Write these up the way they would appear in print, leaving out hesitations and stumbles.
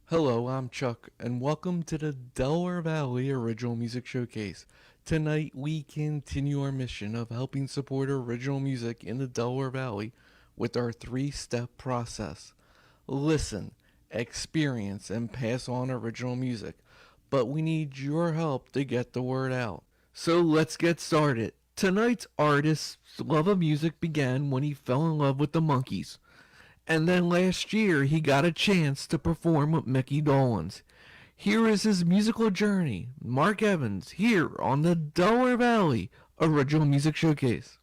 Hello, I'm Chuck, and welcome to the Delaware Valley Original Music Showcase. Tonight, we continue our mission of helping support original music in the Delaware Valley with our three-step process. Listen, experience, and pass on original music, but we need your help to get the word out. So let's get started. Tonight's artist's love of music began when he fell in love with the Monkees. And then last year, he got a chance to perform with Mickey Dolenz. Here is his musical journey, Mark Evans, here on the Delaware Valley Original Music Showcase.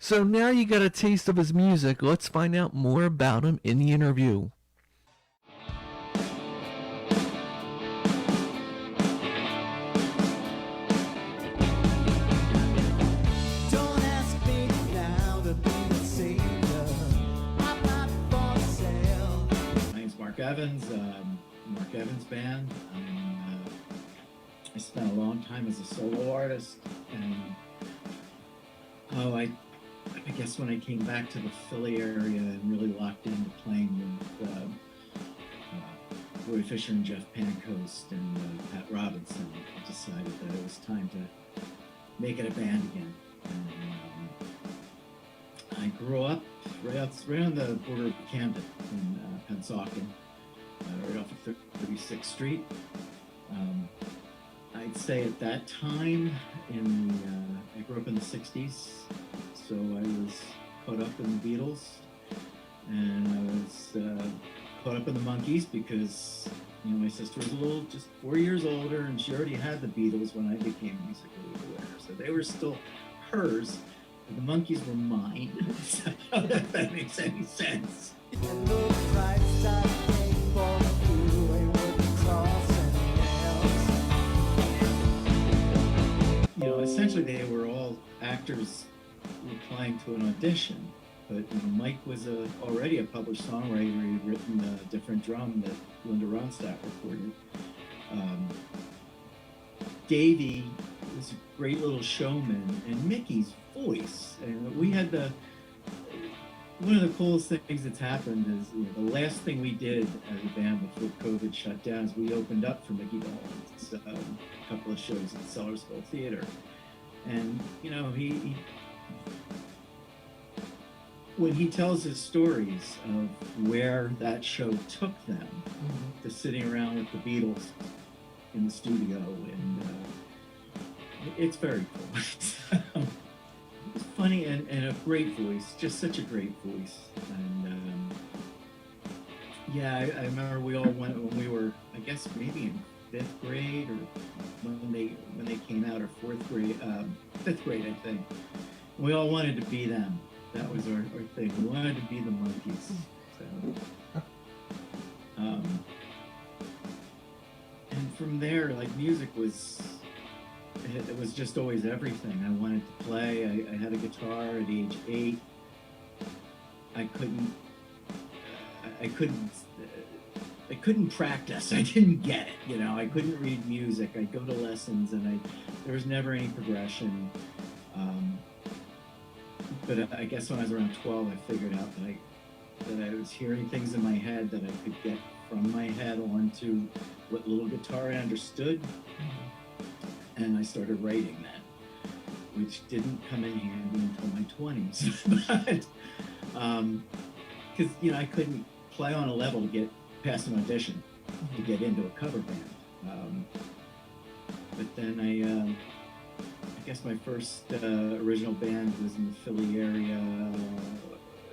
So now you got a taste of his music. Let's find out more about him in the interview. My name's Mark Evans, Mark Evans Band. I spent a long time as a solo artist, and I guess when I came back to the Philly area and really locked into playing with Roy Fisher and Jeff Pancoast and Pat Robinson, I decided that it was time to make it a band again. And, I grew up right on the border of Camden in Pennsauken, right off of 36th Street. I'd say at that time, I grew up in the 60s, so I was caught up in the Beatles, and I was caught up in the Monkees because, my sister was just 4 years older, and she already had the Beatles when I became musically aware, so they were still hers, but the Monkees were mine. So I don't know if that makes any sense. Essentially they were all actors replying to an audition, but Mike was already a published songwriter. He had written a different drum that Linda Ronstadt recorded. Davey was a great little showman, and Mickey's voice. And we had one of the coolest things that's happened is the last thing we did as a band before COVID shut down is we opened up for Mickey Dolenz, a couple of shows at the Sellersville Theater. And he when he tells his stories of where that show took them, to sitting around with the Beatles in the studio, and it's very cool. It's funny and a great voice, just such a great voice. And I remember we all went when we were, I guess maybe in 5th grade, or when they came out, or 4th grade, 5th grade, I think. We all wanted to be them. That was our thing. We wanted to be the Monkees. So, and from there, like, music was, it was just always everything. I wanted to play. I had a guitar at age 8. I couldn't practice. I didn't get it. I couldn't read music. I'd go to lessons, and there was never any progression. But I guess when I was around 12, I figured out that I was hearing things in my head that I could get from my head onto what little guitar I understood. And I started writing that, which didn't come in handy until my 20s. But because I couldn't play on a level to get past an audition to get into a cover band. But then I guess my first original band was in the Philly area,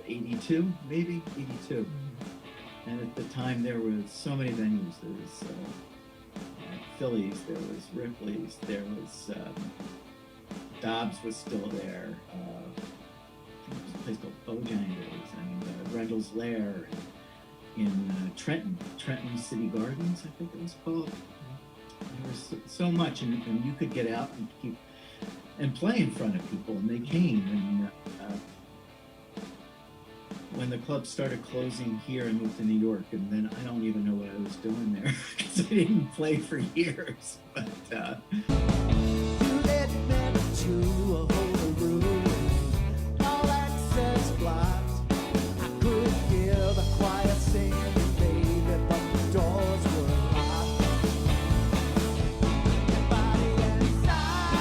82, maybe 82. And at the time there was so many venues. There was Phillies, there was Ripley's, there was Dobbs was still there. There was a place called Bojangles, and Rendell's Lair, in Trenton City Gardens, I think it was called. There was so much, and you could get out and play in front of people, and they came. And when the club started closing here, I moved to New York, and then I don't even know what I was doing there because I didn't play for years. But you led me to a whole room, all access blocked. I could hear the choir singing, baby, but the doors were locked. Your body inside,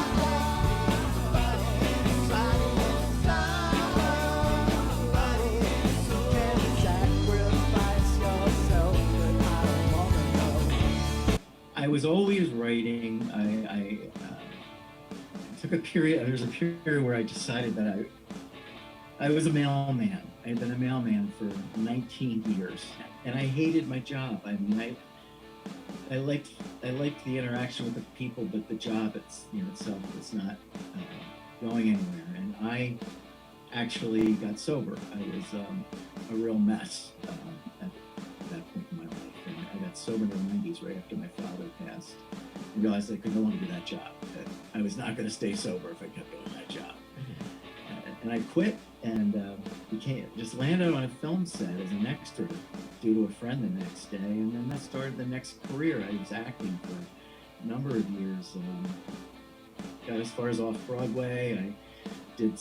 body inside, you can sacrifice yourself, but I don't wanna know. I was always writing. I took a period. There was a period where I decided that I was a mailman. I had been a mailman for 19 years, and I hated my job. I mean, I liked the interaction with the people, but the job itself was not going anywhere. And I actually got sober. I was a real mess at that point in my life. And I got sober in the 90s, right after my father passed. I realized I could no longer do that job. That I was not going to stay sober if I kept doing that job. And I quit and just landed on a film set as an extra due to a friend the next day. And then that started the next career. I was acting for a number of years. Got as far as off-Broadway. I did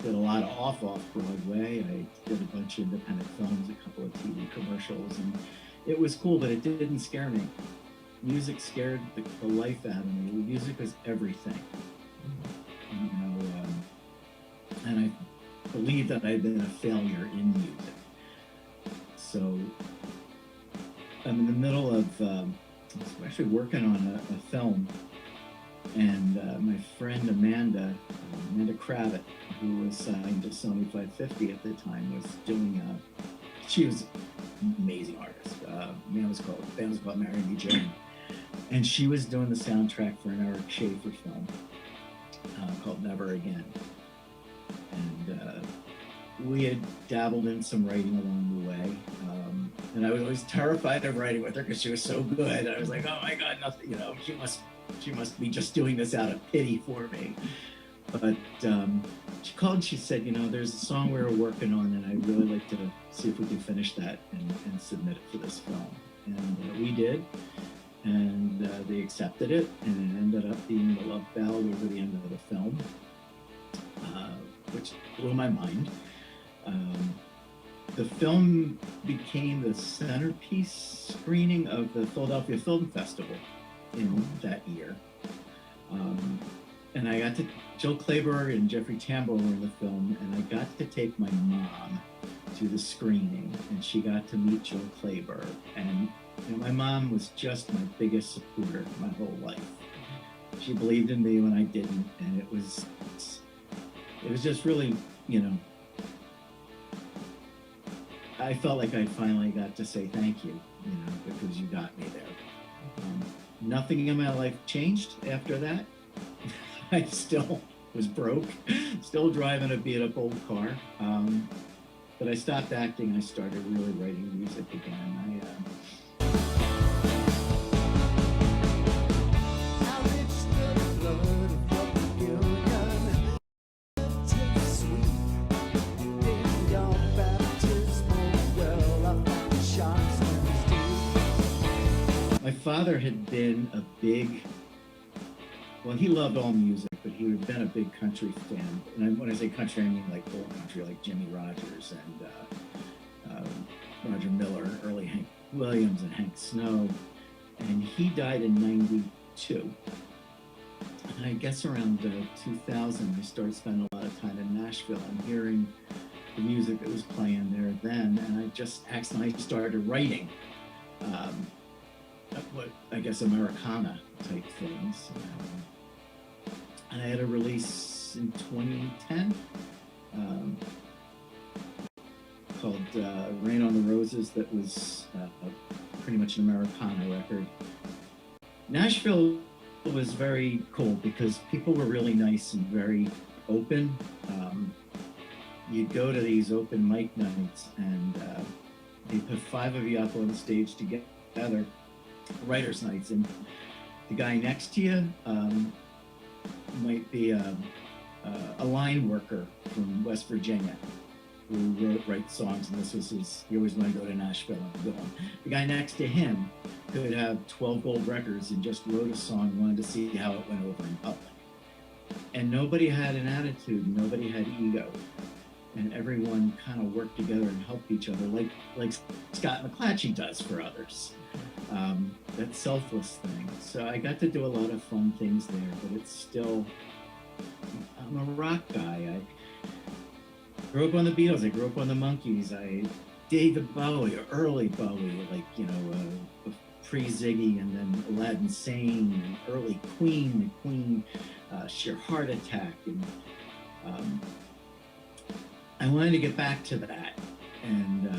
did a lot of off Broadway. I did a bunch of independent films, a couple of TV commercials, and it was cool, but it didn't scare me. Music scared the life out of me. Music was everything. And I believed that I'd been a failure in music. So I'm in the middle of, I was actually working on a film, and my friend Amanda Kravitz, who was signed to Sony 550 at the time, was doing she was an amazing artist. The band was called Marry Me Jane. And she was doing the soundtrack for an Eric Schaefer film called Never Again. And we had dabbled in some writing along the way. And I was always terrified of writing with her because she was so good. I was like, oh my God, nothing, she must be just doing this out of pity for me. But she called and she said, there's a song we were working on, and I'd really like to see if we could finish that and submit it for this film. And we did, and they accepted it, and it ended up being the love ballad over the end of the film, which blew my mind. The film became the centerpiece screening of the Philadelphia Film Festival that year. And I got to, Jill Clayburgh and Jeffrey Tambor were in the film, and I got to take my mom to the screening, and she got to meet Jill Clayburgh. And my mom was just my biggest supporter my whole life. She believed in me when I didn't, and it was just really, I felt like I finally got to say thank you, because you got me there. Nothing in my life changed after that. I still was broke, still driving a beat up old car. But I stopped acting. I started really writing music again. My father had been a big, he loved all music, but he had been a big country fan. And when I say country, I mean like old country, like Jimmy Rogers and Roger Miller, early Hank Williams and Hank Snow. And he died in '92. And I guess around 2000, I started spending a lot of time in Nashville and hearing the music that was playing there then. And I just accidentally started writing what I guess Americana type things. And I had a release in 2010 called Rain on the Roses that was pretty much an Americana record. Nashville was very cool because people were really nice and very open. You'd go to these open mic nights and they put 5 of you up on the stage together, writers' nights, and the guy next to you might be a line worker from West Virginia who write songs, and this was he always wanted to go to Nashville and go on. The guy next to him could have 12 gold records and just wrote a song, wanted to see how it went over in public. And nobody had an attitude, nobody had ego, and everyone kind of worked together and helped each other like Scott McClatchy does for others. That selfless thing. So I got to do a lot of fun things there, but it's still, I'm a rock guy. I grew up on the Beatles, I grew up on the Monkees, David Bowie, or early Bowie, like, pre-Ziggy, and then Aladdin Sane, and early Queen, the Queen, Sheer Heart Attack, and I wanted to get back to that, and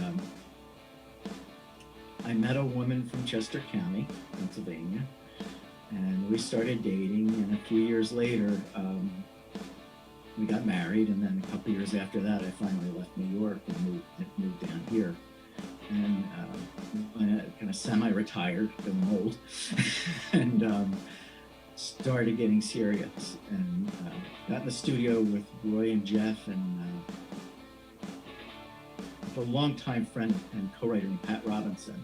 I met a woman from Chester County, Pennsylvania, and we started dating, and a few years later, we got married, and then a couple years after that, I finally left New York and moved down here, and I kind of semi-retired, I'm old, and started getting serious, and got in the studio with Roy and Jeff, and a longtime friend and co-writer named Pat Robinson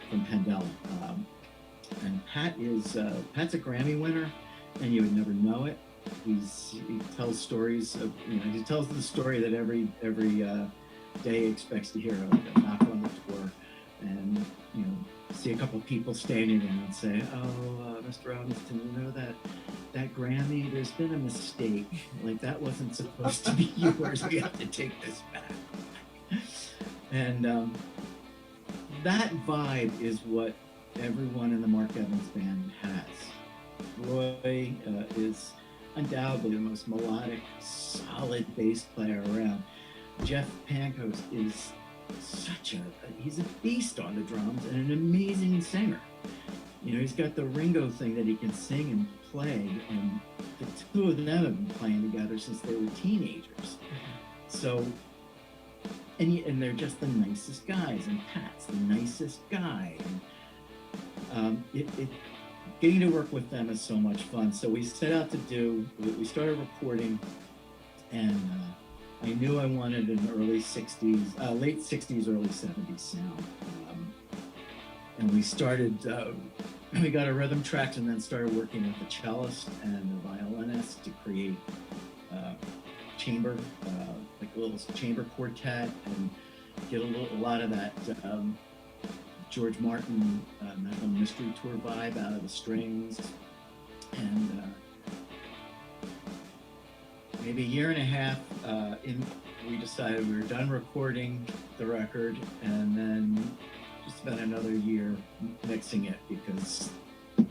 from Pendel. And Pat's a Grammy winner, and you would never know it. He tells stories of, he tells the story that every day expects to hear, a knock on the door, and see a couple people standing there and say, Mr. Robinson, that Grammy, there's been a mistake. Like, that wasn't supposed to be yours. We have to take this back. And that vibe is what everyone in the Mark Evans band has. Roy is undoubtedly the most melodic, solid bass player around. Jeff Pankos is he's a beast on the drums and an amazing singer. He's got the Ringo thing that he can sing and play, and the two of them have been playing together since they were teenagers. So, and they're just the nicest guys, and Pat's the nicest guy. And getting to work with them is so much fun. So we set out to we started recording, and I knew I wanted an early 60s, late 60s, early 70s sound. And we started, we got a rhythm track and then started working with the cellist and the violinist to create chamber, like a little chamber quartet, and get a lot of that George Martin Magical Mystery Tour vibe out of the strings. And maybe a year and a half in, we decided we were done recording the record, and then just about another year mixing it because it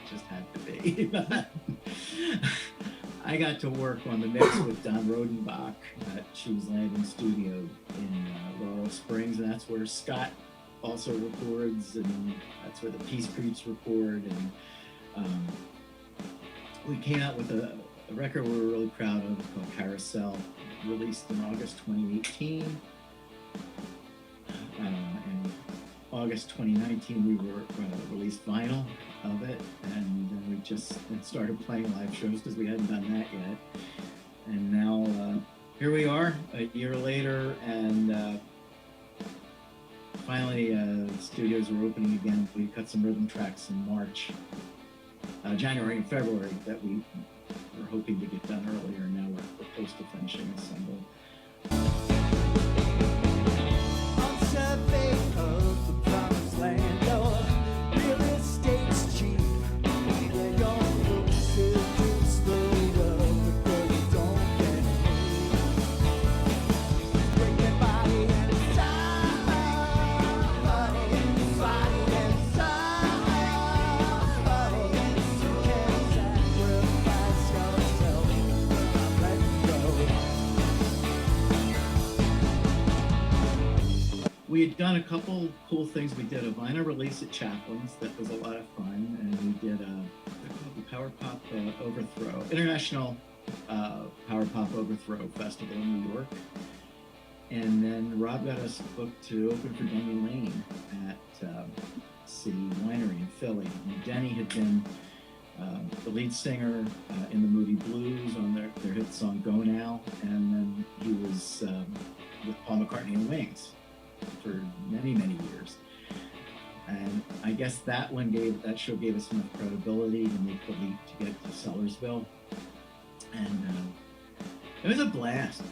just had to be. I got to work on the mix with Don Rodenbach at Shoes Landing Studio in Laurel Springs, and that's where Scott also records, and that's where the Peace Creeps record. And we came out with a record we were really proud of called Carousel, released in August 2018. And August 2019 we released vinyl of it, and then we just started playing live shows because we hadn't done that yet. And now here we are a year later, and finally the studios are opening again. We cut some rhythm tracks in March, January and February that we were hoping to get done earlier. Now we're close to finishing Assemble. On survey of the promised land, oh, real estate's cheap. Yeah, your looks seduce the world before you don't get paid. Break their body inside, body inside. You can't sacrifice yourself without letting go. We had done a couple cool things. We did a vinyl release at Chaplin's that was a lot of fun, and we did the Power Pop Overthrow, International Power Pop Overthrow Festival in New York. And then Rob got us booked to open for Denny Lane at City Winery in Philly. And Denny had been the lead singer in the movie Blues on their hit song Go Now, and then he was with Paul McCartney and Wings for many, many years. And I guess that show gave us enough credibility to make the leap to get to Sellersville. And it was a blast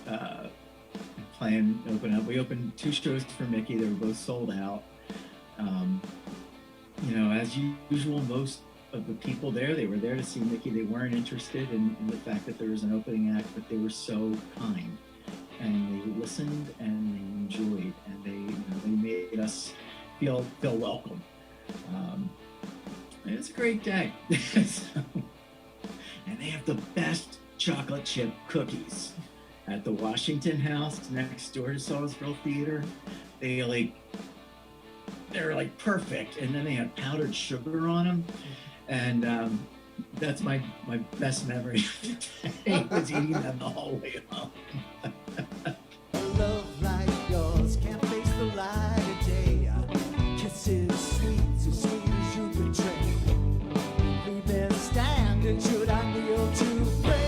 playing open up. We opened 2 shows for Mickey. They were both sold out. You know, as usual, most of the people there, they were there to see Mickey. They weren't interested in the fact that there was an opening act, but they were so kind. And they listened and they enjoyed, and they made us feel welcome. And it's a great day. And they have the best chocolate chip cookies at the Washington House next door to Sellersville Theater. They're like perfect, and then they have powdered sugar on them, and that's my best memory of the day was eating them the whole way home. A love like yours can't face the light of day. Kisses sweet, so sweet as you betray. Leave there standing, should I kneel to pray?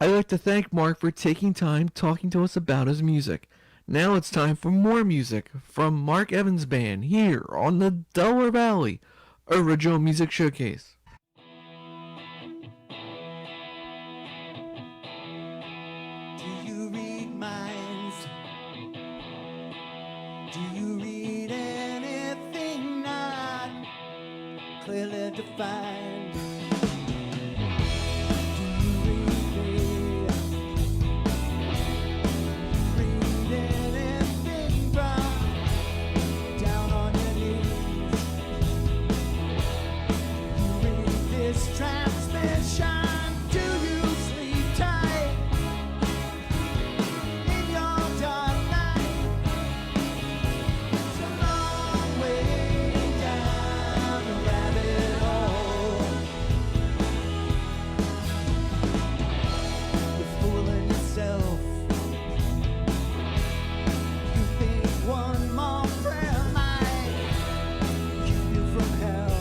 I'd like to thank Mark for taking time talking to us about his music. Now it's time for more music from Mark Evans' band here on the Delaware Valley Original Music Showcase. Do you read minds? Do you read anything not clearly defined? Do you read anything from down on your knees? Do you read this transmission? Do you sleep tight in your dark night? It's a long way down the rabbit hole. You're fooling yourself. You think one more prayer might keep you from hell.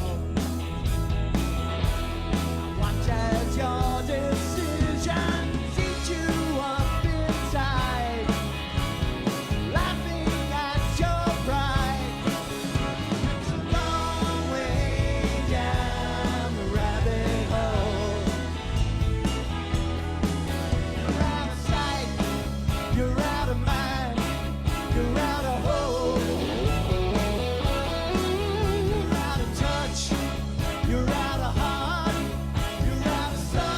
Watch as your decisions eat you up inside, laughing at your pride. It's a long way down the rabbit hole. You're out of sight, you're out of mind, you're out of hope. You're out of touch, you're out of heart, you're out of soul.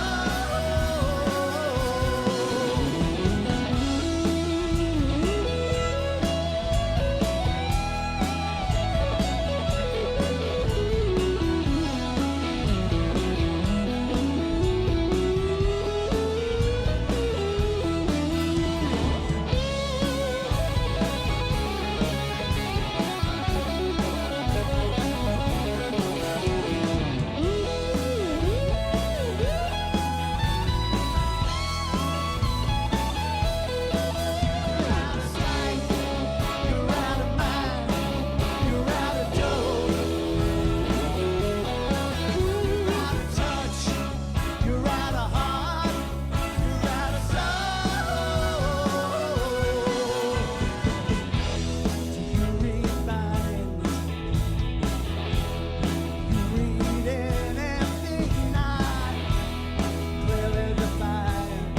You're out of sight, you're out of mind, you're out of dough. You're out of touch, you're out of heart, you're out of soul. Do you read minds? You read anything not clearly defined?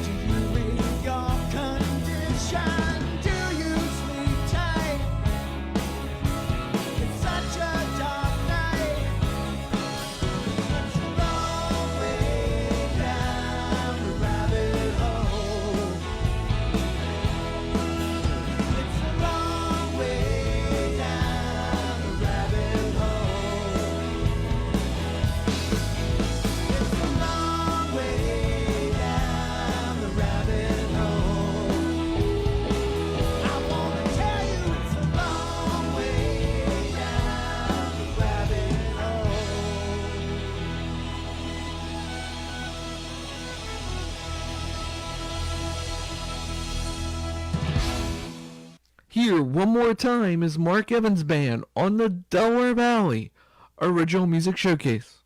Do you read your condition? Do you sleep tight? It's such a dark night. It's a long way down the rabbit hole. It's a long way down the rabbit hole. It's a long way down the rabbit hole. I wanna tell you it's a long way down the rabbit hole. Here, one more time, is Mark Evans' band on the Delaware Valley Original Music Showcase.